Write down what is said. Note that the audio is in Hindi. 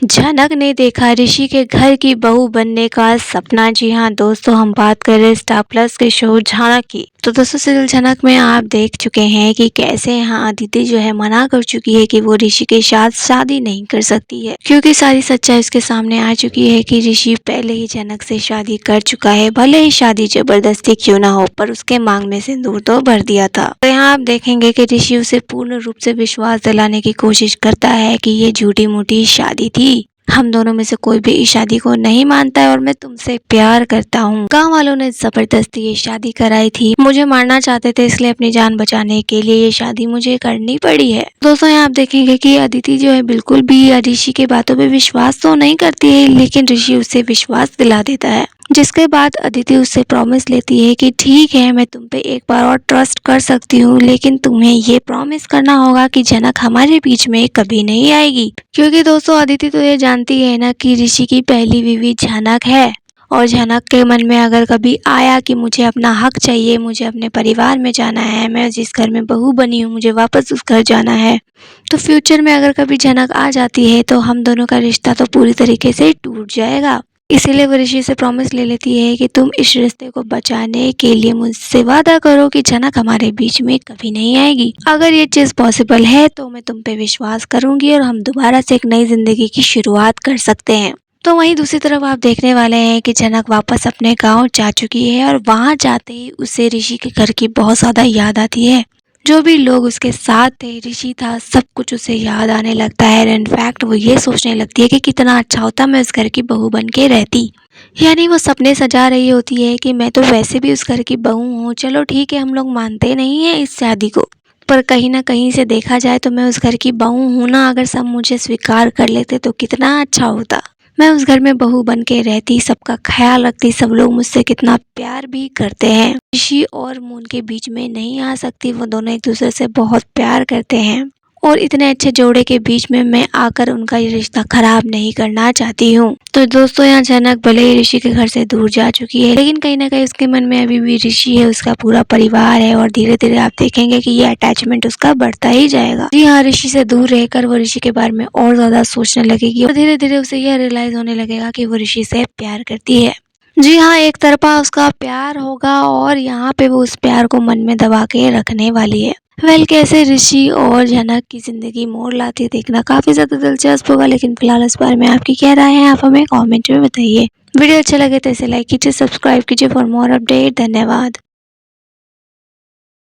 जनक ने देखा ऋषि के घर की बहू बनने का सपना। जी हाँ दोस्तों, हम बात कर रहे हैं स्टार प्लस के शो झाना की। तो दोस्तों सीरियल जनक में आप देख चुके हैं कि कैसे यहाँ अदिति जो है मना कर चुकी है कि वो ऋषि के साथ शादी नहीं कर सकती है, क्योंकि सारी सच्चाई उसके सामने आ चुकी है कि ऋषि पहले ही जनक से शादी कर चुका है। भले ही शादी जबरदस्ती क्यों ना हो, पर उसके मांग में सिंदूर तो भर दिया था। तो यहाँ आप देखेंगे कि ऋषि उसे पूर्ण रूप से विश्वास दिलाने की कोशिश करता है कि ये झूठी मूठी शादी थी, हम दोनों में से कोई भी इस शादी को नहीं मानता है और मैं तुमसे प्यार करता हूँ। गांव वालों ने जबरदस्ती ये शादी कराई थी, मुझे मारना चाहते थे, इसलिए अपनी जान बचाने के लिए ये शादी मुझे करनी पड़ी है। दोस्तों यहाँ आप देखेंगे कि अदिति जो है बिल्कुल भी ऋषि की बातों पे विश्वास तो नहीं करती है, लेकिन ऋषि उसे विश्वास दिला देता है, जिसके बाद अदिति उससे प्रॉमिस लेती है कि ठीक है मैं तुम पे एक बार और ट्रस्ट कर सकती हूँ, लेकिन तुम्हें ये प्रॉमिस करना होगा कि जनक हमारे बीच में कभी नहीं आएगी। क्योंकि दोस्तों अदिति तो ये जानती है ना कि ऋषि की पहली बीवी जनक है, और जनक के मन में अगर कभी आया कि मुझे अपना हक चाहिए, मुझे अपने परिवार में जाना है, मैं जिस घर में बहू बनी हूँ मुझे वापस उस घर जाना है, तो फ्यूचर में अगर कभी जनक आ जाती है तो हम दोनों का रिश्ता तो पूरी तरीके से टूट जाएगा। इसीलिए वो ऋषि से प्रॉमिस ले लेती है कि तुम इस रिश्ते को बचाने के लिए मुझसे वादा करो कि जनक हमारे बीच में कभी नहीं आएगी। अगर ये चीज पॉसिबल है तो मैं तुम पे विश्वास करूंगी और हम दोबारा से एक नई जिंदगी की शुरुआत कर सकते हैं। तो वहीं दूसरी तरफ आप देखने वाले हैं कि जनक वापस अपने गांव जा चुकी है और वहां जाते ही उसे ऋषि के घर की बहुत ज्यादा याद आती है। जो भी लोग उसके साथ थे, ऋषि था, सब कुछ उसे याद आने लगता है। इनफैक्ट वो ये सोचने लगती है कि कितना अच्छा होता मैं उस घर की बहू बन के रहती। यानी वो सपने सजा रही होती है कि मैं तो वैसे भी उस घर की बहू हूँ, चलो ठीक है हम लोग मानते नहीं है इस शादी को, पर कहीं ना कहीं से देखा जाए तो मैं उस घर की बहू हूँ ना, अगर सब मुझे स्वीकार कर लेते तो कितना अच्छा होता। मैं उस घर में बहू बन के रहती, सबका ख्याल रखती, सब लोग मुझसे कितना प्यार भी करते हैं। ऋषि और मून के बीच में नहीं आ सकती, वो दोनों एक दूसरे से बहुत प्यार करते हैं और इतने अच्छे जोड़े के बीच में मैं आकर उनका ये रिश्ता खराब नहीं करना चाहती हूँ। तो दोस्तों यहाँ जनक भले ही ऋषि के घर से दूर जा चुकी है, लेकिन कहीं ना कहीं उसके मन में अभी भी ऋषि है, उसका पूरा परिवार है, और धीरे धीरे आप देखेंगे कि ये अटैचमेंट उसका बढ़ता ही जाएगा। जी हाँ, ऋषि से दूर रहकर वो ऋषि के बारे में और ज्यादा सोचने लगेगी और धीरे धीरे उसे यह रियलाइज होने लगेगा कि वो ऋषि से प्यार करती है। जी हाँ, एक तरफा उसका प्यार होगा और यहाँ पे वो उस प्यार को मन में दबा के रखने वाली है। कैसे ऋषि और जनक की जिंदगी मोड़ लाती है देखना काफी ज्यादा दिलचस्प होगा, लेकिन फिलहाल इस बारे में आपकी क्या राय है आप हमें कमेंट में बताइए। वीडियो अच्छा लगे तो इसे लाइक कीजिए, सब्सक्राइब कीजिए फॉर मोर अपडेट। धन्यवाद।